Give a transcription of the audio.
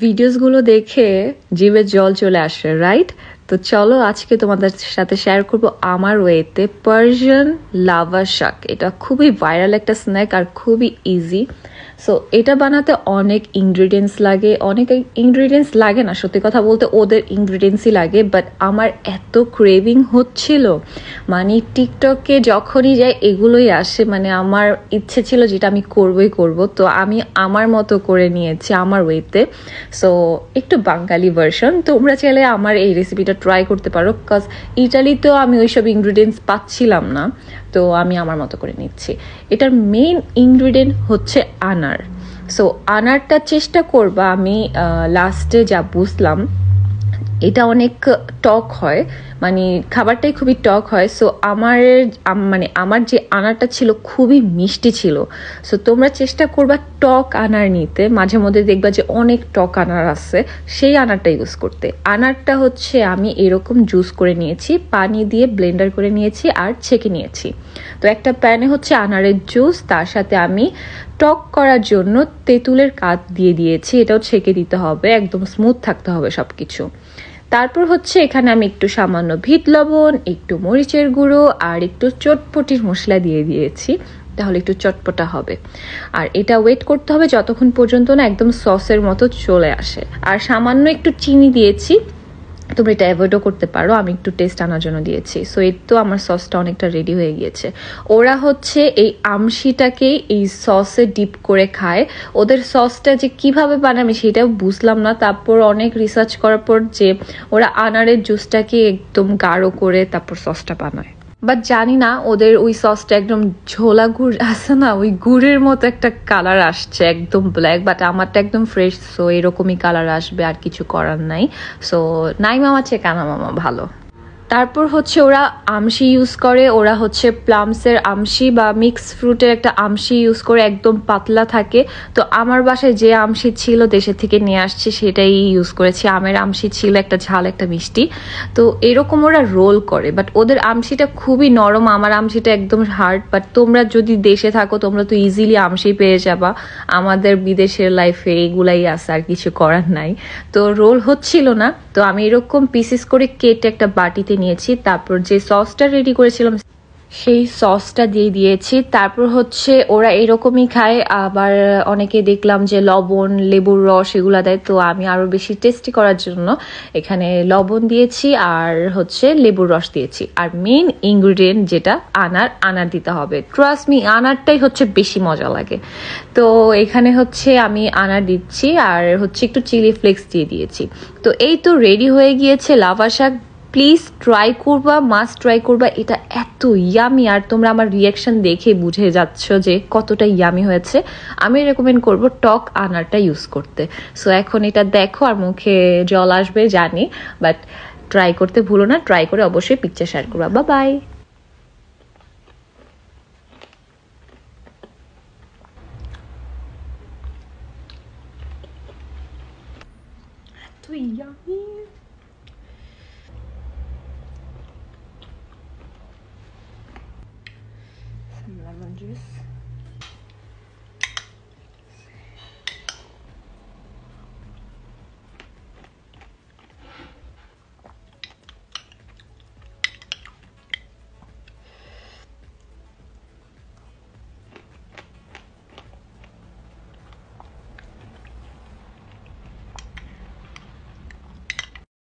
ভিডিওসগুলো দেখে জিভে জল চলে আসে, রাইট? তো চলো আজকে তোমাদের সাথে শেয়ার করব আমার ওয়েতে পার্সিয়ান লাভা শাক। এটা খুবই ভাইরাল একটা স্ন্যাক আর খুবই ইজি। সো এটা বানাতে অনেক ইনগ্রিডিয়েন্টস লাগে, লাগে না, সত্যি কথা বলতে ওদের ইনগ্রিডিয়েন্টসই লাগে। বাট আমার এত ক্রেভিং হচ্ছিল, মানে টিকটকে যখনই যাই এগুলোই আসে, মানে আমার ইচ্ছে ছিল যেটা আমি করবই করব। তো আমি আমার মতো করে নিয়েছি আমার ওয়েতে। সো একটু বাঙালি ভার্সন, তোমরা চাইলে আমার এই রেসিপিটা ট্রাই করতে পারো, বিকজ ইটালিতেও আমি ওইসব ইনগ্রিডিয়েন্টস পাচ্ছিলাম না, তো আমি আমার মতো করে নিচ্ছি। এটার মেইন ইনগ্রিডিয়েন্ট হচ্ছে আনার। সো আনারটা চেষ্টা করবা, আমি লাস্টে যা বুঝলাম এটা অনেক টক হয়, মানে খাবারটাই খুবই টক হয়। সো আমার যে আনারটা ছিল খুবই মিষ্টি ছিল। সো তোমরা চেষ্টা করবা টক আনার নিতে, মাঝে মধ্যে দেখবা যে অনেক টক আনার আছে, সেই আনারটা ইউজ করতে। আনারটা হচ্ছে আমি এরকম জুস করে নিয়েছি, পানি দিয়ে ব্লেন্ডার করে নিয়েছি আর ছেঁকে নিয়েছি। তো একটা প্যানে হচ্ছে আনারের জুস, তার সাথে আমি টক করার জন্য তেঁতুলের কাঠ দিয়ে দিয়েছি, এটাও ছেঁকে দিতে হবে, একদম স্মুথ থাকতে হবে সব কিছু। তারপর হচ্ছে এখানে আমি একটু সামান্য ভিট লবণ, একটু মরিচের গুঁড়ো আর একটু চটপটির মশলা দিয়ে দিয়েছি, তাহলে একটু চটপটা হবে। আর এটা ওয়েট করতে হবে যতক্ষণ পর্যন্ত না একদম সসের মতো চলে আসে। আর সামান্য একটু চিনি দিয়েছি, তোমরা এটা অ্যাভয়েডও করতে পারো, আমি একটু টেস্ট আনার জন্য দিয়েছি। সো এই তো আমার সসটা অনেকটা রেডি হয়ে গিয়েছে। ওরা হচ্ছে এই আমশিটাকেই এই সসে ডিপ করে খায়। ওদের সসটা যে কিভাবে বানায় আমি সেটাও বুঝলাম না। তারপর অনেক রিসার্চ করার পর যে ওরা আনারের জুসটাকে একদম গাঢ় করে তারপর সসটা বানায়। বাট জানি না, ওদের ওই সসটা একদম ঝোলা গুড় আছে না, ওই গুড়ের মতো একটা কালার আসছে, একদম ব্ল্যাক। বাট আমারটা একদম ফ্রেশ, সো এরকমই কালার আসবে, আর কিছু করার নাই। সো নাই মামা চেয়ে কানা মামা ভালো। তারপর হচ্ছে ওরা আমশি ইউজ করে, ওরা হচ্ছে প্লামসের আমশি বা মিক্স ফ্রুটের একটা আমশি ইউজ করে, একদম পাতলা থাকে। তো আমার বাসায় যে আমশি ছিল দেশের থেকে নিয়ে আসছে সেটাই ইউজ করেছি। আমের আমশি ছিল, একটা ঝাল একটা মিষ্টি। তো এরকম ওরা রোল করে, বাট ওদের আমশিটা খুবই নরম, আমার আমশিটা একদম হার্ড। বাট তোমরা যদি দেশে থাকো তোমরা তো ইজিলি আমশি পেয়ে যাবা, আমাদের বিদেশের লাইফে এগুলাই আছে, আর কিছু করার নাই। তো রোল হচ্ছিল না, তো আমি এরকম পিসেস করে কেটে একটা বাটিতে নিয়েছি। তারপর যে সসটা রেডি করেছিলাম সেই সসটা দিয়ে দিয়েছি। তারপর হচ্ছে ওরা এরকমই খায়, আবার অনেকে দেখলাম যে লবণ, লেবুর রস এগুলা দেয়। তো আমি আরো বেশি টেস্টি করার জন্য এখানে লবণ দিয়েছি আর হচ্ছে লেবুর রস দিয়েছি। আর মেইন ইনগ্রিডিয়েন্ট যেটা আনার দিতে হবে। ট্রাস্ট মি, আনারটাই হচ্ছে বেশি মজা লাগে। তো এখানে হচ্ছে আমি আনার দিচ্ছি আর হচ্ছে একটু চিলি ফ্লেক্স দিয়ে দিয়েছি। তো এই তো রেডি হয়ে গিয়েছে লাভা শাক। প্লিজ ট্রাই করবা, মাস্ট ট্রাই করবা, এটা এত ইয়ামি। আর তোমরা আমার রিয়াকশন দেখে বুঝে যাচ্ছ যে কতটা ইয়ামি হয়েছে। আমি রেকমেন্ড করব টক আনারটা ইউজ করতে। সো এখন এটা দেখো আর মুখে জল আসবে জানি, বাট ট্রাই করতে ভুলো না। ট্রাই করে অবশ্যই পিকচার শেয়ার করবা। Bye bye.